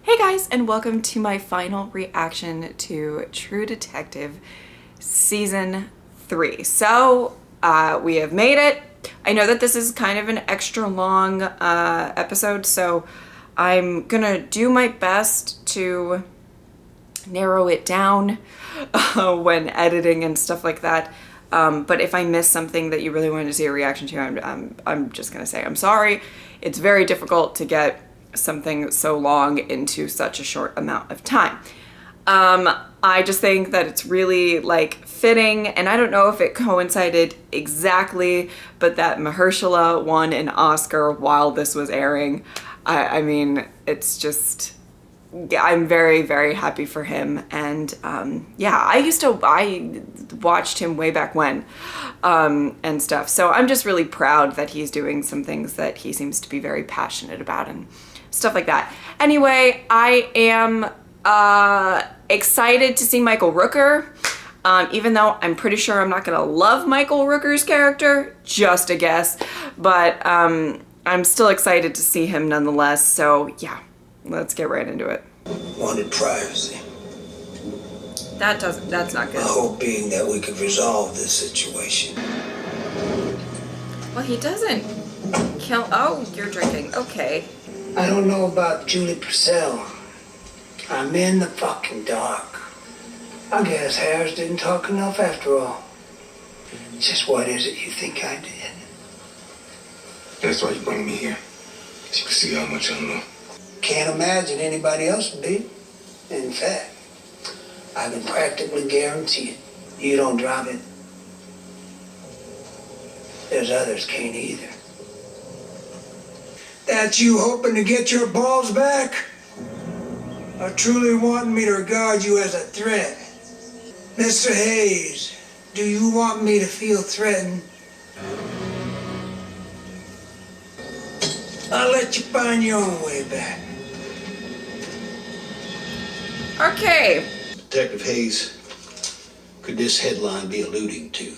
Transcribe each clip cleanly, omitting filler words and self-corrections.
Hey guys, and welcome to my final reaction to True Detective Season 3. So, we have made it. I know that this is kind of an extra long episode, so I'm gonna do my best to narrow it down when editing and stuff like that. But if I miss something that you really wanted to see a reaction to, I'm just gonna say I'm sorry. It's very difficult to get something so long into such a short amount of time. I just think that it's really like fitting, and I don't know if it coincided exactly, but that Mahershala won an Oscar while this was airing. I mean, it's just, yeah, I'm very, very happy for him. And yeah, I watched him way back when and stuff. So I'm just really proud that he's doing some things that he seems to be very passionate about and stuff like that. Anyway, I am excited to see Michael Rooker, even though I'm pretty sure I'm not gonna love Michael Rooker's character, just a guess, but I'm still excited to see him nonetheless. So yeah, let's get right into it. Wanted privacy. That's not good. My hope being that we could resolve this situation. Well, he doesn't kill. Oh, you're drinking. Okay. I don't know about Julie Purcell. I'm in the fucking dark. I guess Harris didn't talk enough after all. Just what is it you think I did? That's why you bring me here. So you can see how much I know. Can't imagine anybody else would be. In fact, I can practically guarantee it. You don't drop it. There's others can't either. That you hoping to get your balls back? Or truly wanting me to regard you as a threat? Mr. Hayes, do you want me to feel threatened? I'll let you find your own way back. Okay. Detective Hayes, could this headline be alluding to?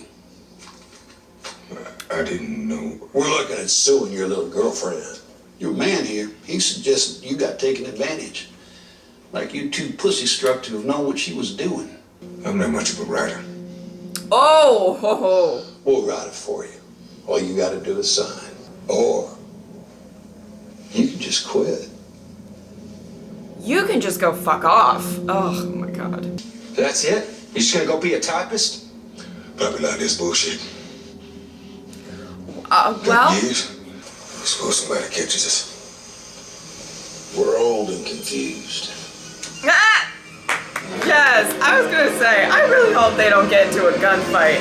I didn't know. We're looking at suing your little girlfriend. Your man here, he suggested you got taken advantage. Like you too pussy struck to have known what she was doing. I'm not much of a writer. Oh, ho, ho. We'll write it for you. All you gotta do is sign. Or you can just quit. You can just go fuck off. Oh my god. That's it? You just gonna go be a typist? Probably like this bullshit. Well. Years. Suppose somebody catches us. We're old and confused. Ah! Yes, I was gonna say, I really hope they don't get into a gunfight.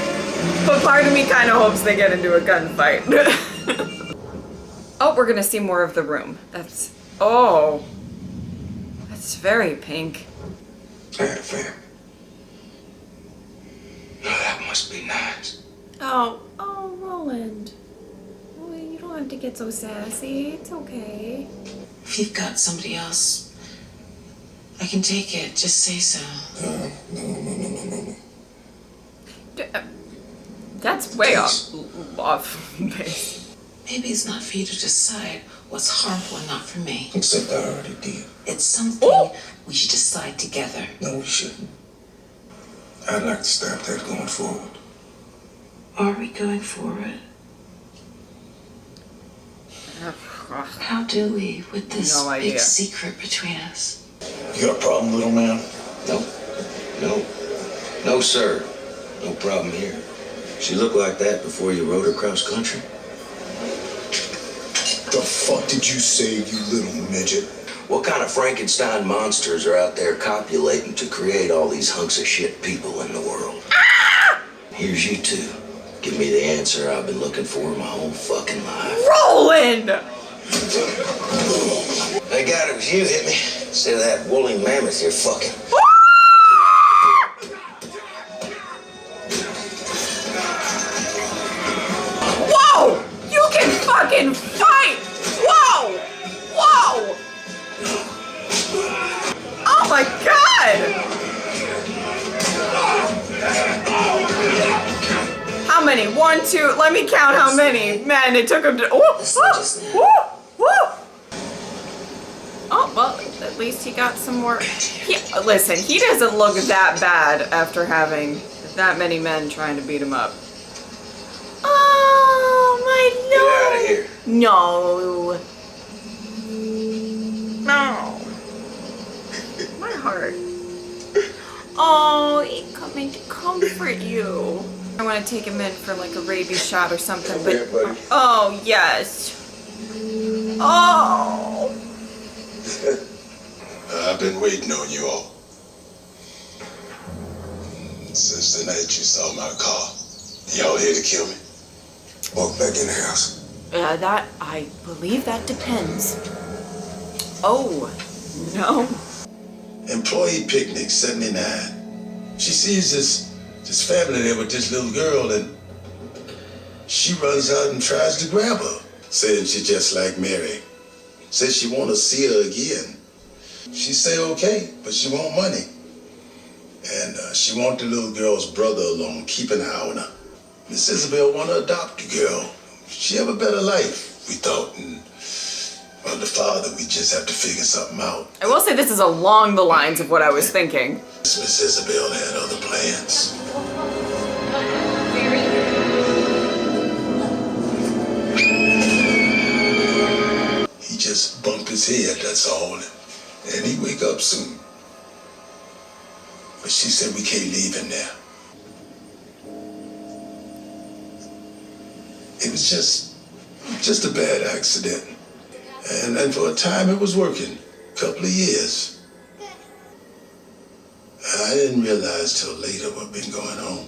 But part of me kind of hopes they get into a gunfight. Oh, we're gonna see more of the room. That's, oh. That's very pink. I had a fam. Oh, that must be nice. Oh, Roland. Oh, you don't have to get so sassy. It's okay. If you've got somebody else, I can take it. Just say so. No. That's way off base. Maybe it's not for you to decide what's harmful and not for me. Except I already did. It's something we should decide together. No, we shouldn't. I'd like to stop that going forward. Are we going forward? How do we with this No idea. big secret between us? You got a problem, little man? No, sir. No problem here. She looked like that before you rode her cross country. The fuck did you say, you little midget? What kind of Frankenstein monsters are out there copulating to create all these hunks of shit people in the world? Here's you two. Give me the answer I've been looking for my whole fucking life. Roland! Thank God it was you hit me. Instead of that woolly mammoth you're fucking. Whoa! You can fucking fight! Whoa! Whoa! Oh my god! How many? 1, 2, let me count how many. Man, it took him to. Oh! Oh! Oh! Oh! well, at least he got some more. Listen, he doesn't look that bad after having that many men trying to beat him up. Oh, my Get no. out of here. No. No. My heart. Oh, he coming to comfort you. I want to take him in for like a rabies shot or something, Come but here, buddy. oh yes. Oh. I've been waiting on you all. Since the night you saw my car. Y'all here to kill me? Walk back in the house. That I believe that depends. Oh no. Employee picnic 79. She sees this family there with this little girl, and she runs out and tries to grab her, saying she's just like Mary. Says she want to see her again. She say okay, but she want money. And she want the little girl's brother along, keep an eye on her. Miss Isabel want to adopt the girl. She have a better life, we thought. And well, the father, we just have to figure something out. I will say this is along the lines of what I was thinking. Miss Isabel had other plans. He just bumped his head, that's all. And he wake up soon. But she said we can't leave him there. It was just a bad accident. And for a time it was working. A couple of years. I didn't realize till later what been going on.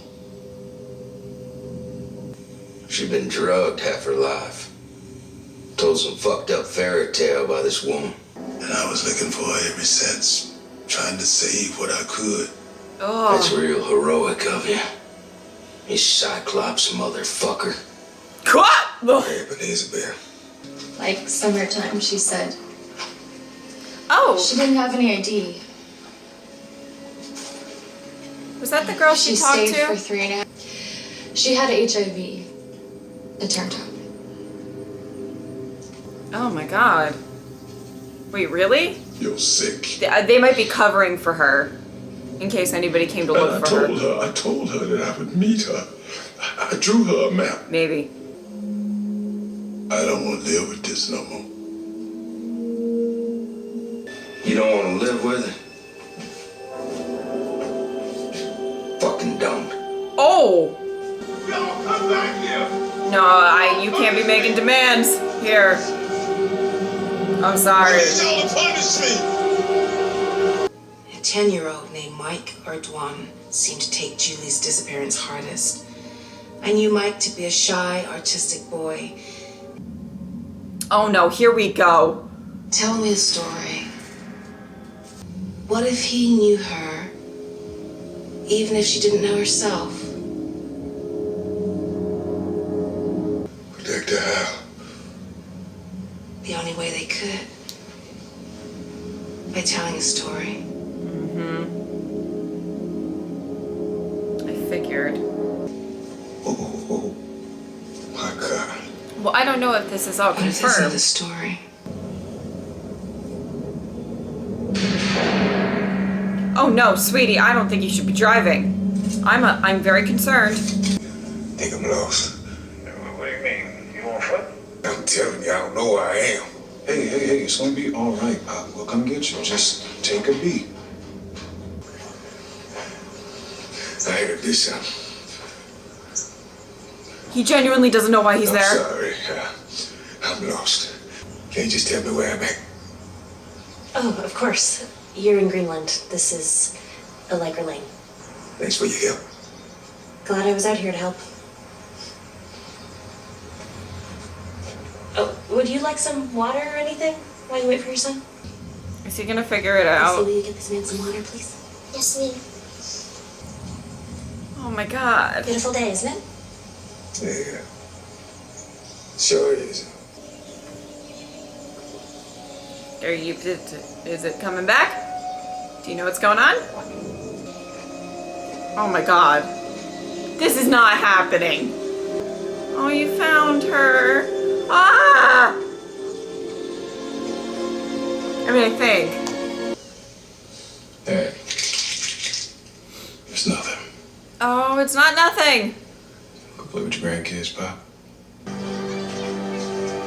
She'd been drugged half her life. Told some fucked up fairy tale by this woman. And I was looking for her ever since. Trying to save what I could. Oh. That's real heroic of you. You Cyclops motherfucker. What happened to Isabel? Like summertime, she said. Oh. She didn't have any ID. Was that the girl she talked stayed to? for 3.5. She had HIV. It turned out. Oh my god. Wait, really? You're sick. They might be covering for her in case anybody came to look for her. I told her that I would meet her. I drew her a map. Maybe. I don't want to live with this no more. You don't want to live with it? Fucking don't. Oh! Don't come back here! No, you can't be making demands here. I'm sorry. Y'all to punish me! A 10-year-old named Mike Ardoin seemed to take Julie's disappearance hardest. I knew Mike to be a shy, artistic boy. Oh no, here we go. Tell me a story. What if he knew her, even if she didn't know herself? Protect her how? The only way they could. By telling a story. I figured. Oh, my God. Well, I don't know if this is all What if this is the confirmed. story? Oh no, sweetie, I don't think you should be driving. I'm very concerned. Think I'm lost. What do you mean? You on foot? I'm telling you, I don't know where I am. Hey, it's gonna be all right. We'll come get you. Just take a beat. I heard this. He genuinely doesn't know why he's I'm there. sorry. I'm lost. Can you just tell me where I'm at? Oh, of course. You're in Greenland. This is Allegra Lane. Thanks for your help. Glad I was out here to help. Oh, would you like some water or anything while you wait for your son? Is he gonna figure it Lucy, out? will you get this man some water, please? Yes, ma'am. Oh my god. Beautiful day, isn't it? Yeah. Sure is. Is it coming back? Do you know what's going on? Oh my god. This is not happening. Oh, you found her. Ah! I mean, I think. Hey. It's nothing. Oh, it's not nothing. Go play with your grandkids, Pop.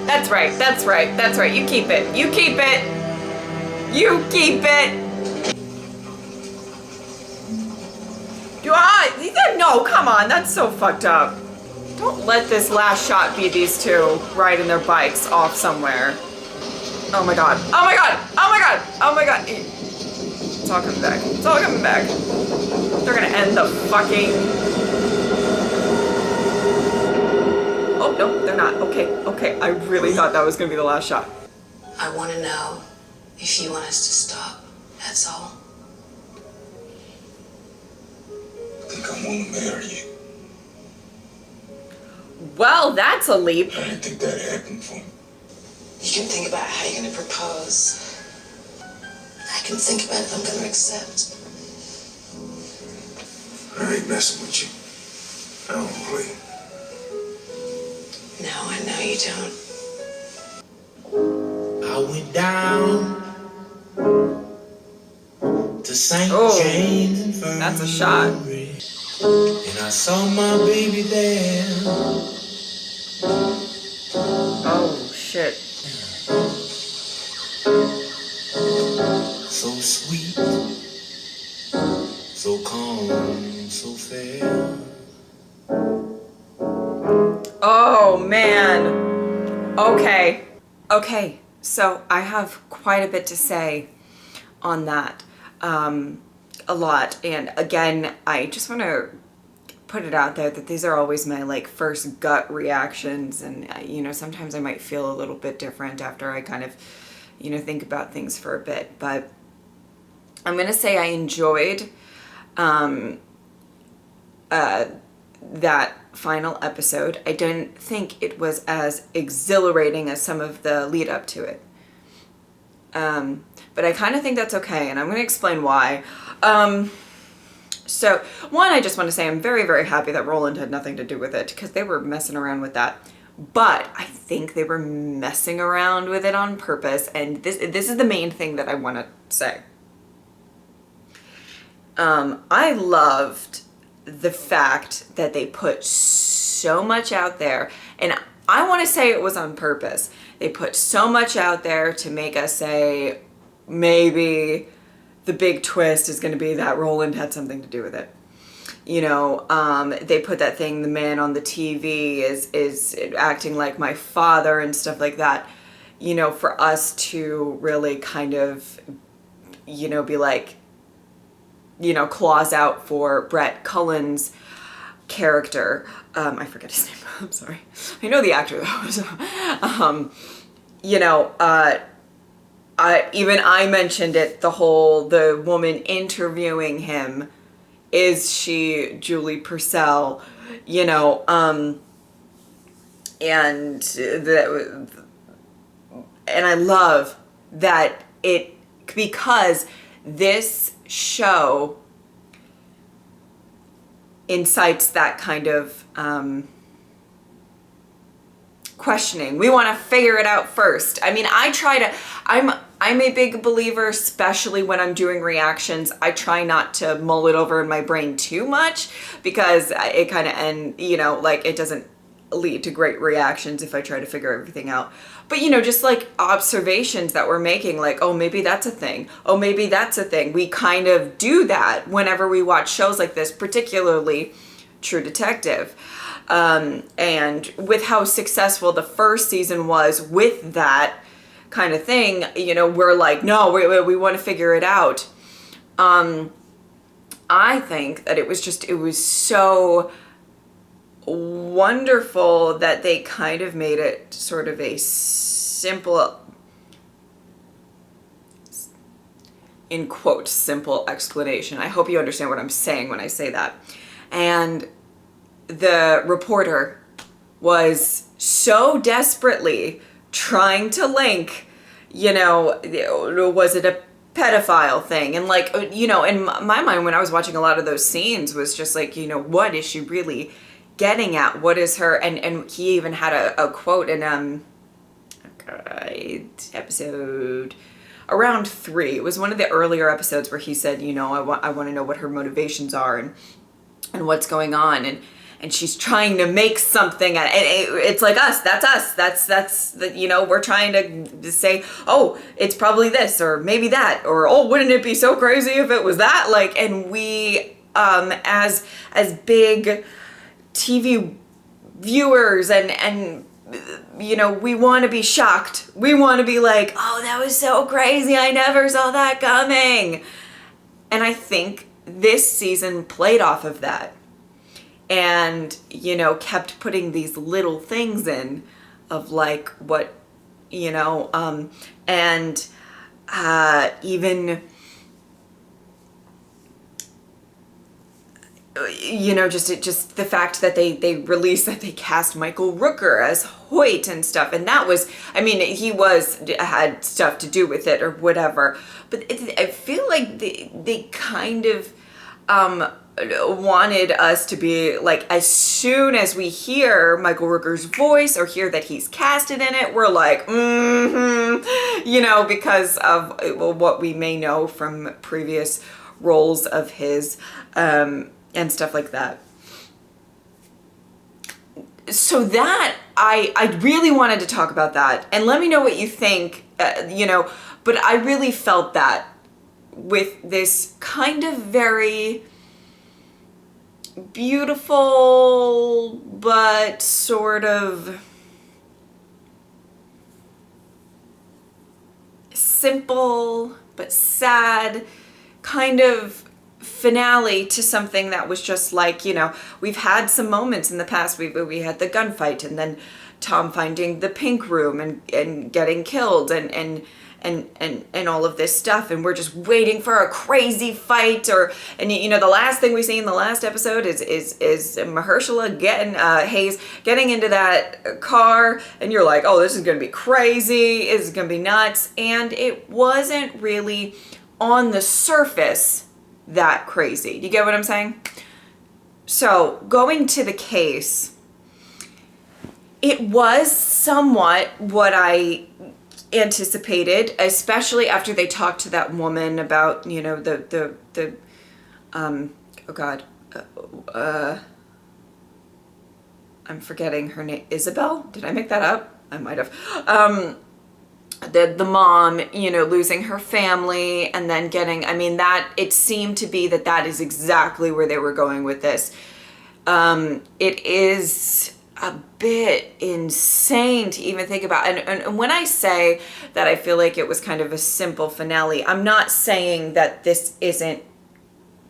That's right, that's right, that's right. You keep it. You keep it. You keep it. No, come on, that's so fucked up. Don't let this last shot be these two riding their bikes off somewhere. Oh my god. Oh my god. Oh my god. Oh my god. It's all coming back. It's all coming back. They're gonna end the fucking... Oh, no, they're not. Okay, okay. I really thought that was gonna be the last shot. I want to know if you want us to stop. That's all. I think I want to marry you. Well, that's a leap. I didn't think that happened for me. You can think about how you're going to propose. I can think about if I'm going to accept. I ain't messing with you. I don't play. No, I know you don't. I went down to St. James Infirmary. That's a shot. And I saw my baby there. Oh, shit. So sweet, so calm, so fair. Oh, man. Okay. Okay. So I have quite a bit to say on that. A lot. And again, I just want to put it out there that these are always my like first gut reactions, and you know, sometimes I might feel a little bit different after I kind of, you know, think about things for a bit. But I'm gonna say I enjoyed that final episode. I didn't think it was as exhilarating as some of the lead up to it. But I kind of think that's okay, and I'm going to explain why. So, one, I just want to say I'm very, very happy that Roland had nothing to do with it, because they were messing around with that. But I think they were messing around with it on purpose, and this is the main thing that I want to say. I loved the fact that they put so much out there, and I want to say it was on purpose. They put so much out there to make us say, maybe the big twist is going to be that Roland had something to do with it. You know, they put that thing, the man on the TV is acting like my father and stuff like that, you know, for us to really kind of, you know, be like, you know, claws out for Brett Cullen's character. I forget his name. I'm sorry. I know the actor though. So, you know, I mentioned it, the woman interviewing him, is she Julie Purcell, you know, and I love that because this show incites that kind of questioning. We want to figure it out first. I mean, I'm a big believer, especially when I'm doing reactions. I try not to mull it over in my brain too much, because it kind of, you know, like, it doesn't lead to great reactions if I try to figure everything out. But, you know, just like observations that we're making, like, oh, maybe that's a thing. Oh, maybe that's a thing. We kind of do that whenever we watch shows like this, particularly True Detective. And with how successful the first season was with that kind of thing, you know, we're like, no, we want to figure it out. I think that it was so wonderful that they kind of made it sort of a simple, in quotes, simple explanation. I hope you understand what I'm saying when I say that. And the reporter was so desperately trying to link, you know, was it a pedophile thing? And like, you know, in my mind when I was watching a lot of those scenes was just like, you know, what is she really getting at? What is her, and he even had a quote in episode, around 3. It was one of the earlier episodes where he said, you know, I want to know what her motivations are and what's going on. And she's trying to make something, and it's like us. That's you know, we're trying to say, oh, it's probably this, or maybe that, or oh, wouldn't it be so crazy if it was that? Like, and we, as big TV viewers, and you know, we want to be shocked. We want to be like, oh, that was so crazy. I never saw that coming. And I think this season played off of that. And, you know, kept putting these little things in of like what, you know, and even, you know, just the fact that they released that they cast Michael Rooker as Hoyt and stuff. And that was, I mean, he had stuff to do with it or whatever. But I feel like they kind of, wanted us to be like, as soon as we hear Michael Rooker's voice or hear that he's casted in it, we're like, you know, because of what we may know from previous roles of his, and stuff like that. So that, I really wanted to talk about that, and let me know what you think, you know, but I really felt that with this kind of very beautiful but sort of simple but sad kind of finale to something that was just like, you know, we've had some moments in the past. We had the gunfight, and then Tom finding the pink room and getting killed, and all of this stuff, and we're just waiting for a crazy fight, and you know, the last thing we see in the last episode is Mahershala Hayes getting into that car, and you're like, oh, this is gonna be crazy, this is gonna be nuts. And it wasn't really on the surface that crazy. You get what I'm saying? So going to the case, it was somewhat what I anticipated, especially after they talked to that woman about, you know, the oh god, I'm forgetting her name. Isabel? Did I make that up? I might have. The mom, you know, losing her family and then getting, I mean, that, it seemed to be that is exactly where they were going with this. It is a bit insane to even think about. And when I say that I feel like it was kind of a simple finale, I'm not saying that this isn't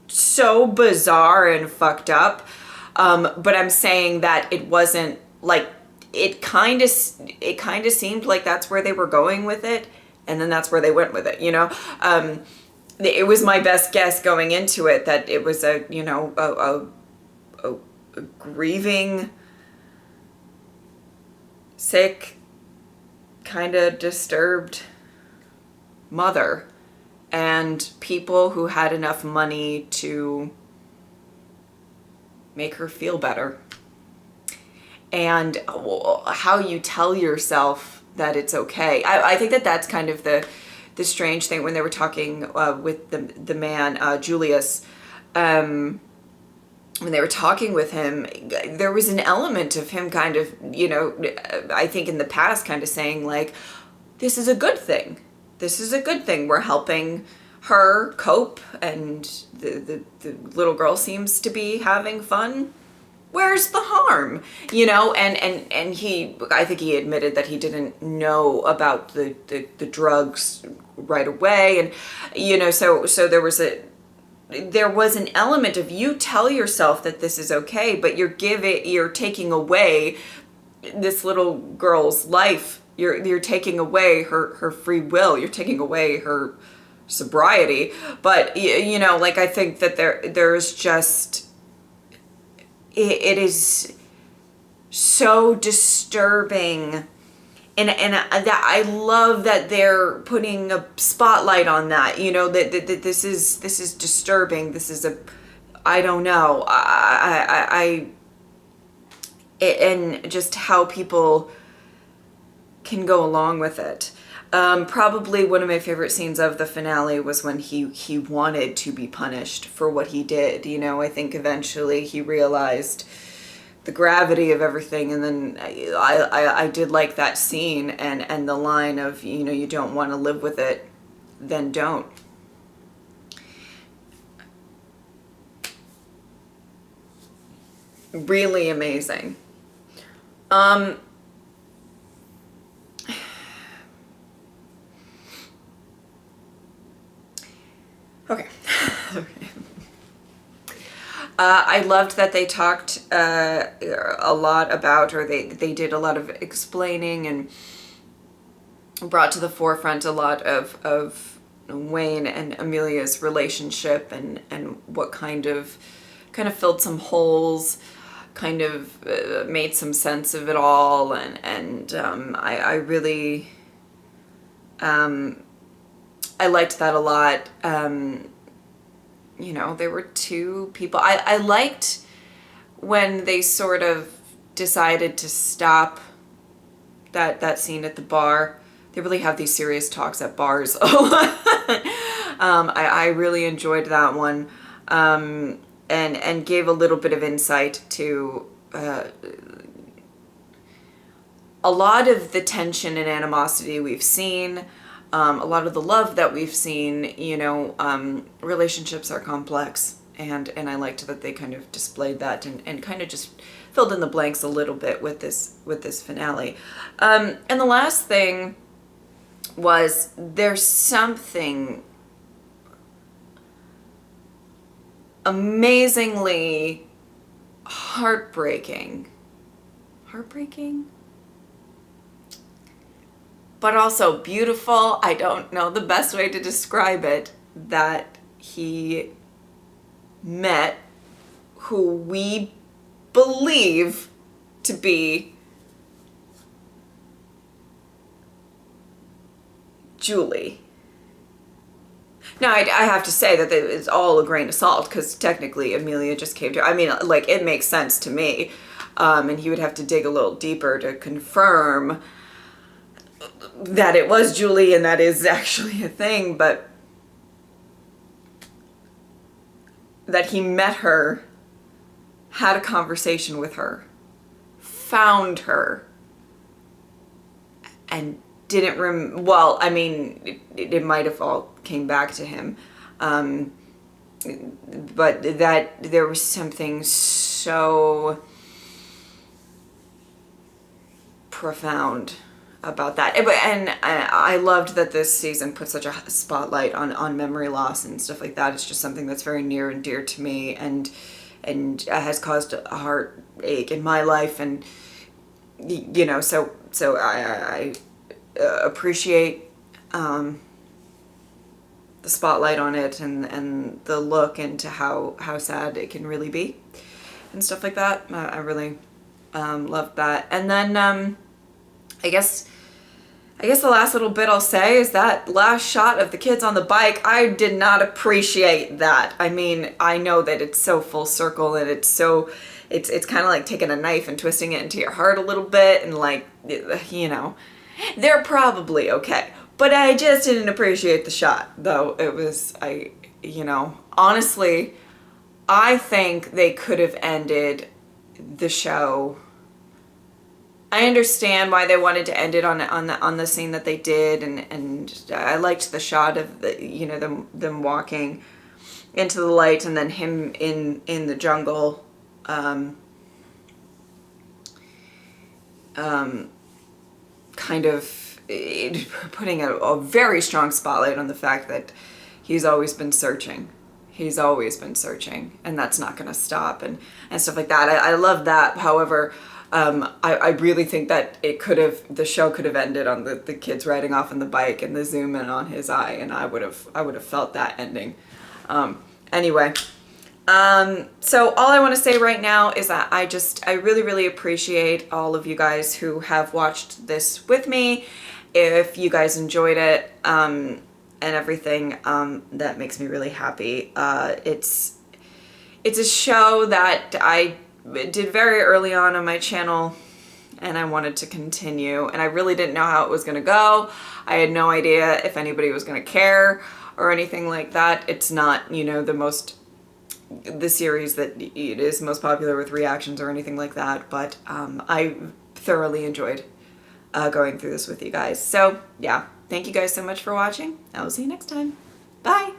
so bizarre and fucked up, but I'm saying that it wasn't like, it kind of seemed like that's where they were going with it, and then that's where they went with it, you know. It was my best guess going into it that it was a, you know, a grieving, sick, kind of disturbed mother, and people who had enough money to make her feel better. And how you tell yourself that it's okay. I think that's kind of the strange thing when they were talking with the man, Julius, when they were talking with him, there was an element of him kind of, you know, I think in the past kind of saying like, this is a good thing. This is a good thing. We're helping her cope, and the little girl seems to be having fun. Where's the harm? You know, and he, I think he admitted that he didn't know about the drugs right away. And, you know, so there was an element of, you tell yourself that this is okay, but you're taking away this little girl's life. You're taking away her free will. You're taking away her sobriety. But, you know, like, I think that there's just, it is so disturbing, and that I love that they're putting a spotlight on that, you know, that this is disturbing. This is I don't know, and just how people can go along with it. Probably one of my favorite scenes of the finale was when he wanted to be punished for what he did. You know, I think eventually he realized the gravity of everything, and then I did like that scene and the line of, you know, you don't want to live with it, then don't. Really amazing. Okay. Okay. I loved that they talked a lot about, or they did a lot of explaining and brought to the forefront a lot of Wayne and Amelia's relationship, and what kind of filled some holes, kind of made some sense of it all, and I really I liked that a lot. You know, there were two people. I liked when they sort of decided to stop that scene at the bar. They really have these serious talks at bars. I really enjoyed that one, and gave a little bit of insight to a lot of the tension and animosity we've seen. A lot of the love that we've seen. You know, relationships are complex, and I liked that they kind of displayed that and kind of just filled in the blanks a little bit with this finale. And the last thing was, there's something amazingly heartbreaking, but also beautiful. I don't know the best way to describe it, that he met who we believe to be Julie. Now, I have to say that it's all a grain of salt, because technically Amelia just came to, I mean, like, it makes sense to me, and he would have to dig a little deeper to confirm that it was Julie and that is actually a thing, but that he met her, had a conversation with her, found her, and didn't well, I mean, it might have all came back to him, but that there was something so profound about that. And I loved that this season put such a spotlight on memory loss and stuff like that. It's just something that's very near and dear to me, and has caused a heartache in my life, and you know, so I appreciate the spotlight on it, and the look into how sad it can really be and stuff like that. I really loved that. And then I guess the last little bit I'll say is that last shot of the kids on the bike. I did not appreciate that. I mean, I know that it's so full circle, and it's kind of like taking a knife and twisting it into your heart a little bit, and like, you know, they're probably okay. But I just didn't appreciate the shot, though. It was, you know, honestly, I think they could have ended the show. I understand why they wanted to end it on the scene that they did, and I liked the shot of the, you know, them walking into the light, and then him in the jungle, kind of putting a very strong spotlight on the fact that he's always been searching. He's always been searching, and that's not going to stop, and stuff like that. I love that. However, I really think that the show could have ended on the kids riding off on the bike and the zoom in on his eye, and I would have felt that ending. Anyway, so all I want to say right now is that I really, really appreciate all of you guys who have watched this with me. If you guys enjoyed it, and everything, that makes me really happy. It's a show that I did very early on my channel, and I wanted to continue, and I really didn't know how it was gonna go. I had no idea if anybody was gonna care or anything like that. It's not, you know, the series that it is most popular with reactions or anything like that, but I thoroughly enjoyed going through this with you guys. So yeah, thank you guys so much for watching. I will see you next time. Bye.